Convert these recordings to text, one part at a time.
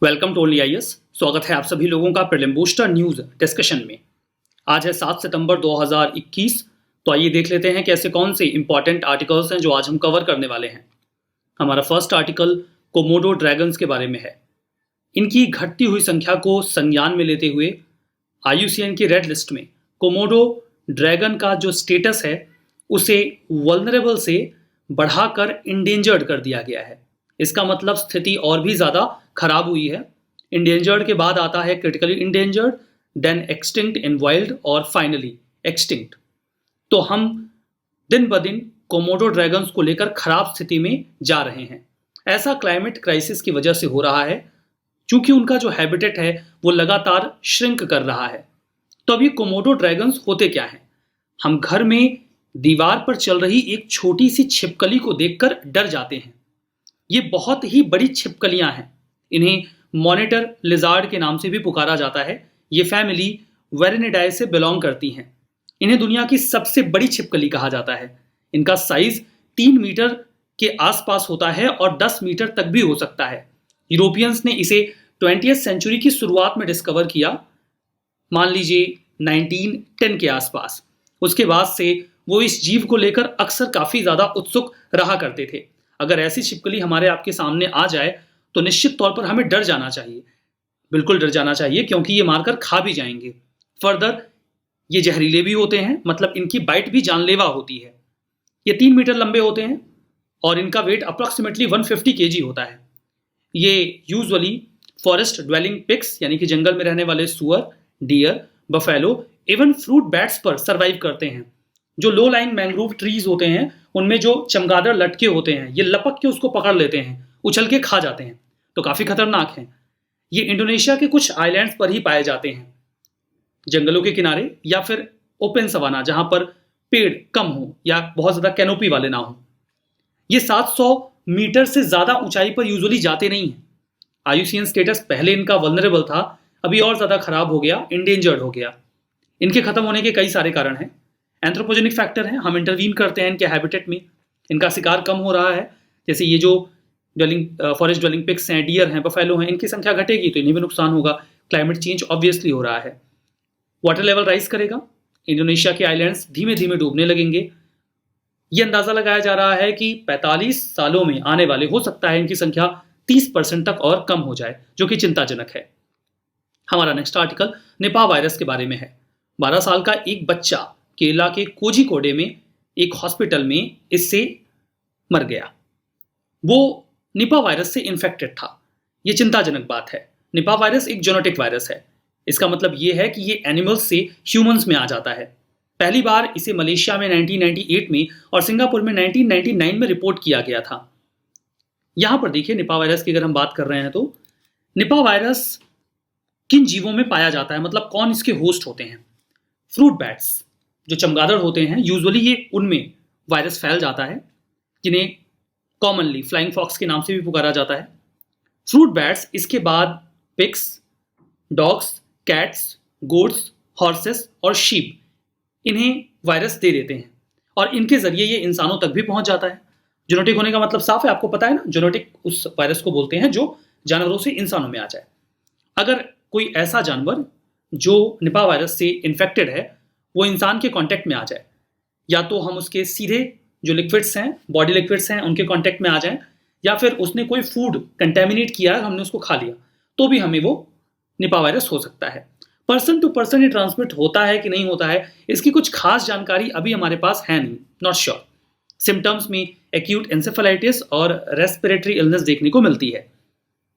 Welcome to only IAS. स्वागत है आप सभी लोगों का प्रीलिम बूस्टर न्यूज डिस्कशन में। आज है 7 सितंबर 2021। तो आइए देख लेते हैं कि ऐसे कौन से इंपॉर्टेंट आर्टिकल्स हैं जो आज हम कवर करने वाले हैं। हमारा फर्स्ट आर्टिकल कोमोडो ड्रैगन्स के बारे में है। इनकी घटती हुई संख्या को संज्ञान में लेते हुए IUCN की रेड लिस्ट में कोमोडो ड्रैगन का जो स्टेटस है उसे वल्नरेबल से बढ़ाकर इंडेंजर्ड कर दिया गया है। इसका मतलब स्थिति और भी ज़्यादा खराब हुई है। इंडेंजर्ड के बाद आता है critically endangered, then extinct in wild और फाइनली एक्सटिंक्ट। तो हम दिन ब दिन कोमोडो ड्रैगन्स को लेकर खराब स्थिति में जा रहे हैं। ऐसा क्लाइमेट क्राइसिस की वजह से हो रहा है क्योंकि उनका जो हैबिटेट है वो लगातार श्रिंक कर रहा है। तो अब ये कोमोडो ड्रैगन्स होते क्या हैं? हम घर में दीवार पर चल रही एक छोटी सी छिपकली को देखकर डर जाते हैं। ये बहुत ही बड़ी छिपकलियां हैं। इन्हें मॉनिटर लिजार्ड के नाम से भी पुकारा जाता है। ये फैमिली वेरिनिडाए से बिलोंग करती हैं। इन्हें दुनिया की सबसे बड़ी छिपकली कहा जाता है। इनका साइज 3 मीटर के आसपास होता है और 10 मीटर तक भी हो सकता है। यूरोपियंस ने इसे 20वीं सेंचुरी की शुरुआत में डिस्कवर किया, मान लीजिए 1910 के आसपास। उसके बाद से वो इस जीव को लेकर अक्सर काफी ज्यादा उत्सुक रहा करते थे। अगर ऐसी छिपकली हमारे आपके सामने आ जाए तो निश्चित तौर पर हमें डर जाना चाहिए, बिल्कुल डर जाना चाहिए, क्योंकि ये मारकर खा भी जाएंगे। फर्दर ये जहरीले भी होते हैं, मतलब इनकी बाइट भी जानलेवा होती है। ये 3 मीटर लंबे होते हैं और इनका वेट अप्रोक्सीमेटली 150 kg होता है। ये यूजुअली फॉरेस्ट ड्वेलिंग पिग्स यानी कि जंगल में रहने वाले सुअर, deer, buffalo, even fruit bats पर सर्वाइव करते हैं। जो लो लाइंग मैंग्रोव ट्रीज होते हैं उनमें जो चमगादड़ लटके होते हैं ये लपक के उसको पकड़ लेते हैं, उछल के खा जाते हैं। तो काफी खतरनाक हैं। ये इंडोनेशिया के कुछ आइलैंड्स पर ही पाए जाते हैं, जंगलों के किनारे या फिर ओपन सवाना जहां पर पेड़ कम हो या बहुत ज्यादा कैनोपी वाले ना हो। ये 700 मीटर से ज्यादा ऊंचाई पर यूजुअली जाते नहीं हैं। IUCN स्टेटस पहले इनका वल्नरेबल था, अभी और ज्यादा खराब हो गया, इंडेंजर्ड हो गया। इनके खत्म होने के कई सारे कारण हैं। एंथ्रोपोजेनिक फैक्टर है, हम इंटरवीन करते हैं इनके हैबिटेट में, इनका शिकार कम हो रहा है। जैसे ये जो फॉरेस्ट ड्वेलिंग पिग्स हैं, डियर हैं, बफेलो हैं, इनकी संख्या घटेगी तो इन्हें भी नुकसान होगा। क्लाइमेट चेंज ऑब्वियसली हो रहा है। वाटर लेवल राइज करेगा, इंडोनेशिया के आइलैंड्स धीमे धीमे डूबने लगेंगे। ये अंदाजा लगाया जा रहा है कि 45 सालों में आने वाले हो सकता है इनकी संख्या 30% तक और कम हो जाए, जो कि चिंताजनक है। हमारा नेक्स्ट आर्टिकल निपाह वायरस के बारे में है। 12 साल का एक बच्चा केरला के कोझिकोडे में एक हॉस्पिटल में इससे मर गया। वो निपा वायरस से इन्फेक्टेड था। ये चिंताजनक बात है। निपा वायरस एक जेनेटिक वायरस है। इसका मतलब ये है कि ये एनिमल्स से ह्यूमंस में आ जाता है। पहली बार इसे मलेशिया में 1998 में और सिंगापुर में 1999 में रिपोर्ट किया गया था। यहां पर देखिए, निपा वायरस की अगर हम बात कर रहे हैं तो निपा वायरस किन जीवों में पाया जाता है, मतलब कौन इसके होस्ट होते हैं? फ्रूट बैट्स जो चमगादड़ होते हैं, यूजुअली ये उनमें वायरस फैल जाता है, जिन्हें कॉमनली फ्लाइंग फॉक्स के नाम से भी पुकारा जाता है। फ्रूट बैट्स, इसके बाद pigs, dogs, cats, goats, horses और शीप इन्हें वायरस दे देते हैं और इनके जरिए ये इंसानों तक भी पहुंच जाता है। जेनेटिक होने का मतलब साफ है, आपको पता है ना। जेनेटिक उस वायरस को बोलते हैं जो जानवरों से इंसानों में आ जाए। अगर कोई ऐसा जानवर जो निपा वायरस से इन्फेक्टेड है वो इंसान के कांटेक्ट में आ जाए, या तो हम उसके सीधे जो लिक्विड्स हैं, बॉडी लिक्विड्स हैं, उनके कांटेक्ट में आ जाएं, या फिर उसने कोई फूड कंटेमिनेट किया है, हमने उसको खा लिया, तो भी हमें वो निपा वायरस हो सकता है। पर्सन टू पर्सन ये ट्रांसमिट होता है कि नहीं होता है, इसकी कुछ खास जानकारी अभी हमारे पास है नहीं, नॉट श्योर। सिम्टम्स में एक्यूट एंसेफेलाइटिस और रेस्पिरेटरी इलनेस देखने को मिलती है।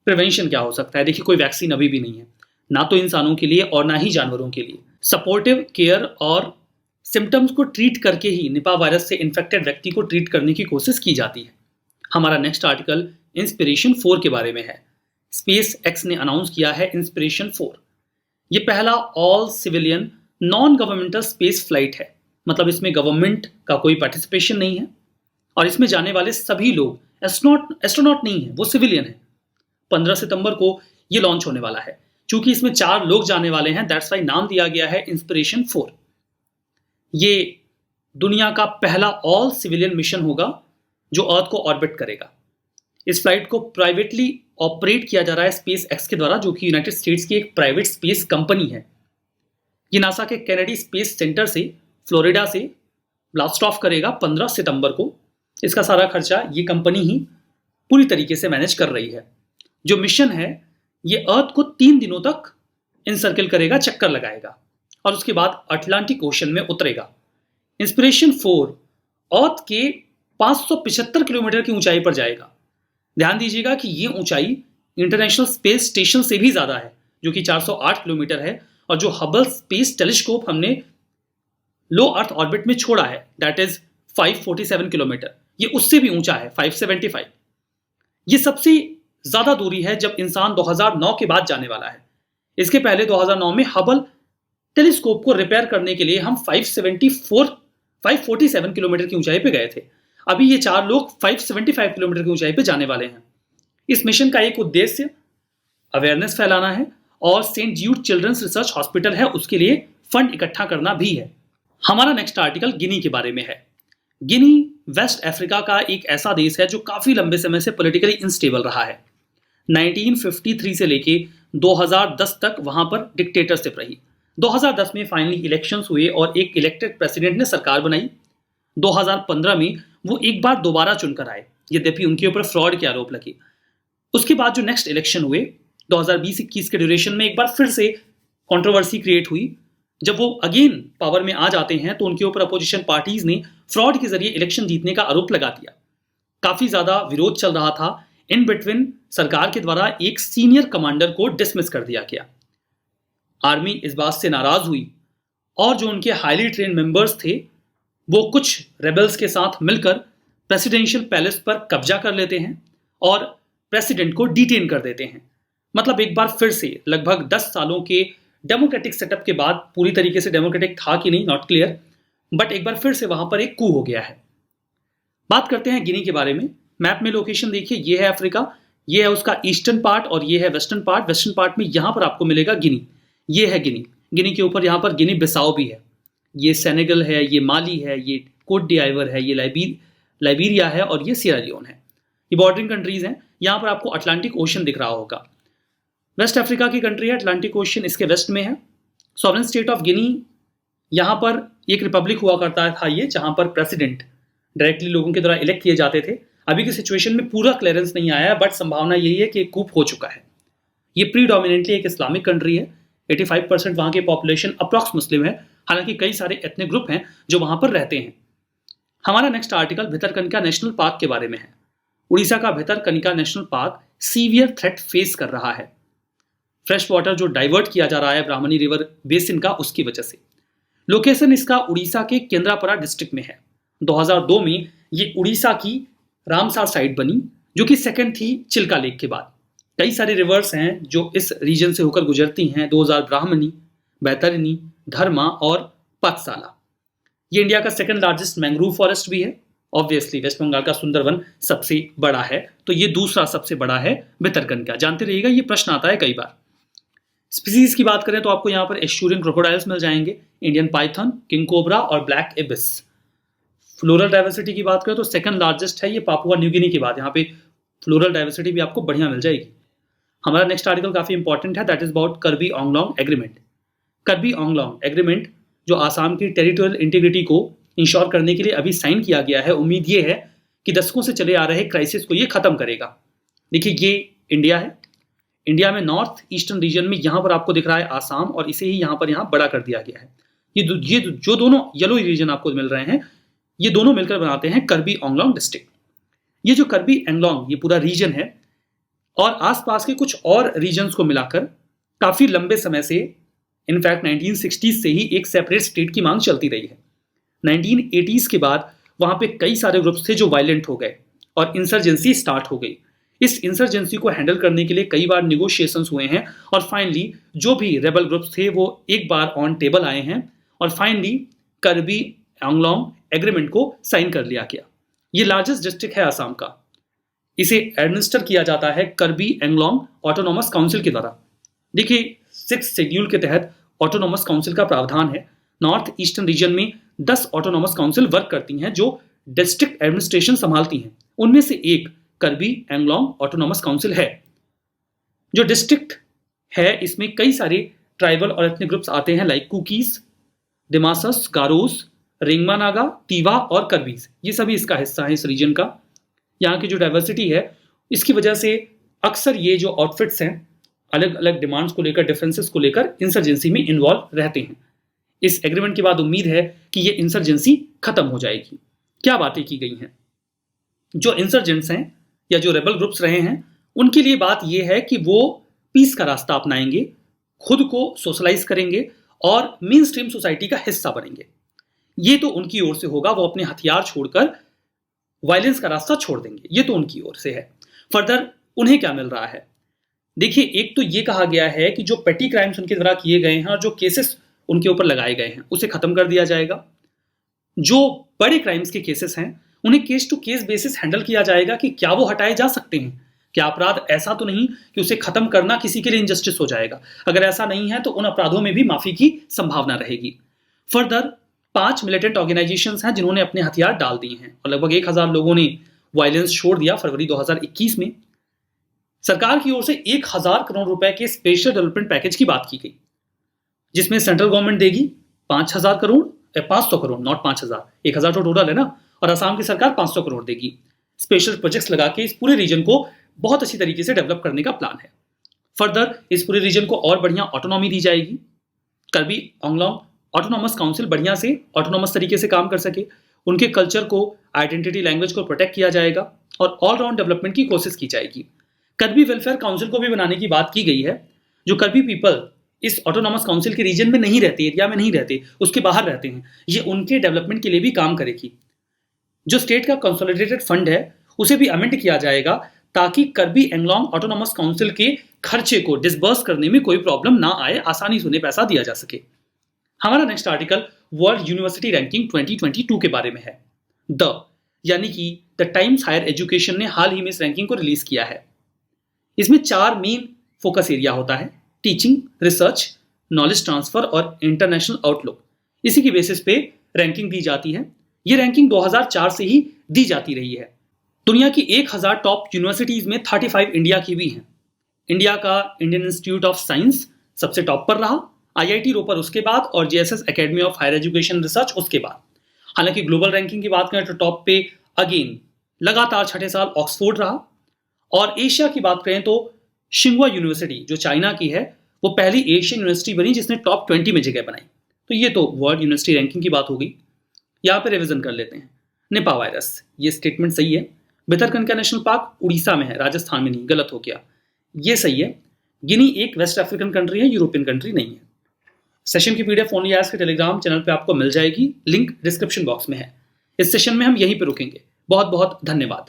प्रिवेंशन क्या हो सकता है? देखिए, कोई वैक्सीन अभी भी नहीं है, ना तो इंसानों के लिए और ना ही जानवरों के लिए। सपोर्टिव केयर और सिम्टम्स को ट्रीट करके ही निपा वायरस से इन्फेक्टेड व्यक्ति को ट्रीट करने की कोशिश की जाती है। हमारा नेक्स्ट आर्टिकल इंस्पिरेशन 4 के बारे में है। स्पेस एक्स ने अनाउंस किया है इंस्पिरेशन 4। ये पहला all civilian non governmental space flight है, मतलब इसमें गवर्नमेंट का कोई पार्टिसिपेशन नहीं है और इसमें जाने वाले सभी लोग एस्ट्रोनॉट नहीं है, वो सिविलियन है। 15 सितंबर को ये लॉन्च होने वाला है। चूंकि इसमें 4 लोग जाने वाले हैं, दैट्स वाई नाम दिया गया है इंस्पिरेशन 4। ये दुनिया का पहला ऑल सिविलियन मिशन होगा जो अर्थ को ऑर्बिट करेगा। इस फ्लाइट को प्राइवेटली ऑपरेट किया जा रहा है स्पेस एक्स के द्वारा, जो कि यूनाइटेड स्टेट्स की एक प्राइवेट स्पेस कंपनी है। ये नासा के कैनेडी स्पेस सेंटर से फ्लोरिडा से ब्लास्ट ऑफ करेगा 15 सितंबर को। इसका सारा खर्चा ये कंपनी ही पूरी तरीके से मैनेज कर रही है। जो मिशन है ये अर्थ को 3 दिनों तक इनसर्किल करेगा, चक्कर लगाएगा और उसके बाद अटलांटिक ओशन में उतरेगा। इंस्पिरेशन 4 अर्थ के 575 किलोमीटर की ऊंचाई पर जाएगा। ध्यान दीजिएगा कि ये ऊंचाई इंटरनेशनल स्पेस स्टेशन से भी ज्यादा है, जो कि 408 किलोमीटर है, और जो हबल स्पेस टेलीस्कोप हमने लो अर्थ ऑर्बिट में छोड़ा है दैट इज 547 किलोमीटर, ये उससे भी ऊंचा है 575। ये सबसे ज्यादा दूरी है जब इंसान 2009 के बाद जाने वाला है। इसके पहले 2009 में हबल टेलीस्कोप को रिपेयर करने के लिए हम 547 किलोमीटर की ऊंचाई पे गए थे। अभी ये 4 लोग 575 किलोमीटर की ऊंचाई पे जाने वाले हैं। इस मिशन का एक उद्देश्य अवेयरनेस फैलाना है और Saint Jude children's research hospital है उसके लिए फंड इकट्ठा करना भी है। हमारा नेक्स्ट आर्टिकल गिनी के बारे में है। गिनी वेस्ट अफ्रीका का एक ऐसा देश है जो काफी लंबे समय से पॉलिटिकली इनस्टेबल रहा है। 1953 से लेके 2010 तक वहां पर डिक्टेटरशिप रही। 2010 में फाइनली इलेक्शंस हुए और एक इलेक्टेड प्रेसिडेंट ने सरकार बनाई। 2015 में वो एक बार दोबारा चुनकर आए, यद्यपि उनके ऊपर फ्रॉड के आरोप लगे। उसके बाद जो नेक्स्ट इलेक्शन हुए 2020-21 के ड्यूरेशन में एक बार फिर से कंट्रोवर्सी क्रिएट हुई। जब वो अगेन पावर में आ जाते हैं तो उनके ऊपर अपोजिशन पार्टीज ने फ्रॉड के जरिए इलेक्शन जीतने का आरोप लगा दिया। काफी ज्यादा विरोध चल रहा था। इन बिटवीन सरकार के द्वारा एक सीनियर कमांडर को डिसमिस कर दिया गया। आर्मी इस बात से नाराज हुई और जो उनके हाईली ट्रेन मेंबर्स थे वो कुछ रेबल्स के साथ मिलकर प्रेसिडेंशियल पैलेस पर कब्जा कर लेते हैं और प्रेसिडेंट को डिटेन कर देते हैं। मतलब एक बार फिर से लगभग 10 सालों के डेमोक्रेटिक सेटअप के बाद, पूरी तरीके से डेमोक्रेटिक था कि नहीं नॉट क्लियर, बट एक बार फिर से वहां पर एक कू हो गया है। बात करते हैं गिनी के बारे में। मैप में लोकेशन देखिए, ये है अफ्रीका, ये है उसका ईस्टर्न पार्ट और ये है वेस्टर्न पार्ट। वेस्टर्न पार्ट में यहां पर आपको मिलेगा गिनी, ये है गिनी। गिनी के ऊपर यहां पर गिनी बिसाओ भी है, ये सेनेगल है, ये माली है, ये कोट डिआइवर है, ये लाइबेरिया है और ये सिएरा लियोन है। ये बॉर्डरिंग कंट्रीज हैं। यहां पर आपको अटलांटिक ओशन दिख रहा होगा। वेस्ट अफ्रीका की कंट्री है, अटलांटिक ओशन इसके वेस्ट में है। सॉवरेन स्टेट ऑफ गिनी, यहां पर एक रिपब्लिक हुआ करता था ये, जहां पर प्रेसिडेंट डायरेक्टली लोगों के द्वारा इलेक्ट किए जाते थे। अभी की सिचुएशन में पूरा क्लियरेंस नहीं आया है, बट संभावना यही है कि कूप हो चुका है। ये प्रीडोमिनेंटली एक इस्लामिक कंट्री है। 85% वहां की पॉपुलेशन अप्रॉक्स मुस्लिम है, हालांकि कई सारे एथनिक ग्रुप हैं जो वहां पर रहते हैं। हमारा next article Bhitarkanika national park के बारे में है। उड़ीसा का Bhitarkanika national park severe threat face कर रहा है। फ्रेश वाटर जो डाइवर्ट किया जा रहा है ब्राह्मणी रिवर बेसिन का, उसकी वजह से। लोकेशन इसका उड़ीसा के केंद्रापड़ा डिस्ट्रिक्ट में है। 2002 में ये उड़ीसा की रामसार साइट बनी, जो कि सेकंड थी चिल्का लेक के बाद। कई सारे रिवर्स हैं जो इस रीजन से होकर गुजरती हैं, 2000 ब्राह्मणी, बैतरनी, धर्मा और पथसाला। ये इंडिया का सेकंड लार्जेस्ट मैंग्रोव फॉरेस्ट भी है। ऑब्वियसली वेस्ट बंगाल का सुंदरवन सबसे बड़ा है, तो ये दूसरा सबसे बड़ा है भितरकनिका। जानते रहिएगा, ये प्रश्न आता है कई बार। स्पीसीज की बात करें तो आपको यहाँ पर एस्चुरियन क्रोकोडाइल्स मिल जाएंगे, इंडियन पाइथन, किंग कोबरा और ब्लैक एबिस। फ्लोरल डाइवर्सिटी की बात करें तो सेकंड लार्जेस्ट है ये पापुआ न्यू गिनी के बाद। यहाँ पे फ्लोरल डाइवर्सिटी भी आपको बढ़िया मिल जाएगी। हमारा नेक्स्ट आर्टिकल काफी इंपॉर्टेंट है, that is about Kirby Anglong agreement. Kirby Anglong agreement जो आसाम की टेरिटोरियल इंटीग्रिटी को इंश्योर करने के लिए अभी साइन किया गया है। उम्मीद ये है कि दशकों से चले आ रहे क्राइसिस को ये खत्म करेगा। देखिए ये इंडिया है। इंडिया में नॉर्थ ईस्टर्न रीजन में यहाँ पर आपको दिख रहा है आसाम, और इसे ही यहाँ पर बड़ा कर दिया गया है। ये जो दोनों येलो रीजन आपको मिल रहे हैं, ये दोनों मिलकर बनाते हैं कर्बी आंगलोंग डिस्ट्रिक्ट। ये जो कर्बी आंगलोंग ये पूरा रीजन है और आसपास के कुछ और रीजन्स को मिलाकर काफी लंबे समय से, इनफैक्ट 1960s से ही एक सेपरेट स्टेट की मांग चलती रही है। 1980s के बाद वहां पे कई सारे ग्रुप्स थे जो वायलेंट हो गए और इंसर्जेंसी स्टार्ट हो गई। इस इंसर्जेंसी को हैंडल करने के लिए कई बार निगोशिएशंस हुए हैं और फाइनली जो भी रेबल ग्रुप्स थे वो एक बार ऑन टेबल आए हैं और फाइनली कर्बी आंगलोंग एग्रीमेंट को साइन कर लिया गया। ये लार्जेस्ट डिस्ट्रिक्ट है आसाम का। इसे एडमिनिस्टर किया जाता है कर्बी आंगलोंग ऑटोनॉमस काउंसिल के द्वारा। देखिए 6th शेड्यूल के तहत ऑटोनॉमस काउंसिल का प्रावधान है। नॉर्थ ईस्टर्न रीजन में 10 ऑटोनॉमस काउंसिल वर्क करती हैं जो डिस्ट्रिक्ट एडमिनिस्ट्रेशन संभालती हैं। उनमें से एक करबी एंगलोंग ऑटोनॉमस काउंसिल है। जो डिस्ट्रिक्ट है इसमें कई सारे ट्राइबल और एथनिक ग्रुप्स आते हैं, लाइक कुकीज, दिमासस, गारोस, रिंगमा नागा, तीवा और करबीज। ये सभी इसका हिस्सा है, इस रीजन का। यहाँ की जो डाइवर्सिटी है इसकी वजह से अक्सर ये जो आउटफिट्स हैं अलग अलग डिमांड्स को लेकर, डिफरेंसेस को लेकर इंसर्जेंसी में इन्वॉल्व रहते हैं। इस एग्रीमेंट के बाद उम्मीद है कि ये इंसर्जेंसी खत्म हो जाएगी। क्या बातें की गई हैं? जो इंसर्जेंट्स हैं या जो रेबल ग्रुप्स रहे हैं उनके लिए बात यह है कि वो पीस का रास्ता अपनाएंगे, खुद को सोशलाइज करेंगे और मेन स्ट्रीम सोसाइटी का हिस्सा बनेंगे। ये तो उनकी ओर से होगा, वो अपने हथियार छोड़कर वायलेंस का रास्ता छोड़ देंगे, ये तो उनकी ओर से है। फर्दर उन्हें क्या मिल रहा है? देखिए, एक तो ये कहा गया है कि जो पेटी क्राइम्स उनके द्वारा किए गए हैं और जो केसेस उनके ऊपर लगाए गए हैं उसे खत्म कर दिया जाएगा। जो बड़े क्राइम्स के केसेस हैं उन्हें case to case basis handle किया जाएगा कि क्या वो हटाए जा सकते हैं, क्या अपराध ऐसा तो नहीं कि उसे खत्म करना किसी के लिए इनजस्टिस हो जाएगा। अगर ऐसा नहीं है तो उन अपराधों में भी माफी की संभावना रहेगी। फर्दर 5 मिलिटेंट ऑर्गेनाइजेशंस हैं जिन्होंने अपने हथियार डाल दिए हैं और लगभग 1000 लोगों ने वायलेंस छोड़ दिया फरवरी 2021 में। सरकार की ओर से 1000 करोड़ रुपए के स्पेशल डेवलपमेंट पैकेज की बात की गई, जिसमें सेंट्रल गवर्नमेंट देगी 5000 करोड़, 500 करोड़, नॉट 5000, 1000 तो टोटल है ना, और असम की सरकार 500 करोड़ देगी। स्पेशल प्रोजेक्ट्स लगा के इस पूरे रीजन को बहुत अच्छी तरीके से डेवलप करने का प्लान है। फर्दर इस पूरे रीजन को और बढ़िया ऑटोनॉमी दी जाएगी। करबी एंगलोंग ऑटोनॉमस काउंसिल बढ़िया से ऑटोनॉमस तरीके से काम कर सके, उनके कल्चर को, आइडेंटिटी, लैंग्वेज को प्रोटेक्ट किया जाएगा और ऑलराउंड डेवलपमेंट की कोशिश की जाएगी। करबी वेलफेयर काउंसिल को भी बनाने की बात की गई है। जो करबी पीपल इस ऑटोनॉमस काउंसिल के रीजन में नहीं रहते, एरिया में नहीं रहते, उसके बाहर रहते हैं, ये उनके डेवलपमेंट के लिए भी काम करेगी। जो स्टेट का कंसोलिडेटेड फंड है उसे भी अमेंड किया जाएगा ताकि करबी एंगलोंग ऑटोनॉमस काउंसिल के खर्चे को डिसबर्स करने में कोई प्रॉब्लम ना आए, आसानी से उन्हें पैसा दिया जा सके। हमारा next article world university ranking 2022 के बारे में है। यानी कि द टाइम्स हायर एजुकेशन ने हाल ही में इस रैंकिंग को रिलीज किया है। इसमें 4 मेन फोकस एरिया होता है: टीचिंग, रिसर्च, नॉलेज ट्रांसफर और इंटरनेशनल आउटलुक। इसी की बेसिस पे रैंकिंग दी जाती है। ये रैंकिंग 2004 से ही दी जाती रही है। दुनिया की 1000 टॉप यूनिवर्सिटीज में 35 इंडिया की भी हैं। इंडिया का इंडियन इंस्टीट्यूट ऑफ साइंस सबसे टॉप पर रहा, IIT रोपर उसके बाद और JSS academy of higher education research उसके बाद। हालांकि ग्लोबल रैंकिंग की बात करें तो टॉप पे अगेन लगातार 6ठे साल ऑक्सफोर्ड रहा। और एशिया की बात करें तो शिंगुआ यूनिवर्सिटी जो चाइना की है वो पहली एशियन यूनिवर्सिटी बनी जिसने टॉप 20 में जगह बनाई। तो ये तो वर्ल्ड यूनिवर्सिटी रैंकिंग की बात हो गई। यहाँ पे रिवीजन कर लेते हैं। निपा वायरस, ये स्टेटमेंट सही है। भितरकनिका नेशनल पार्क उड़ीसा में है, राजस्थान में नहीं, गलत हो गया, ये सही है। गिनी एक वेस्ट अफ्रीकन कंट्री है, यूरोपियन कंट्री नहीं है। सेशन की PDF ओनली आज के टेलीग्राम चैनल पे आपको मिल जाएगी, लिंक डिस्क्रिप्शन बॉक्स में है। इस सेशन में हम यहीं पे रुकेंगे। बहुत बहुत धन्यवाद।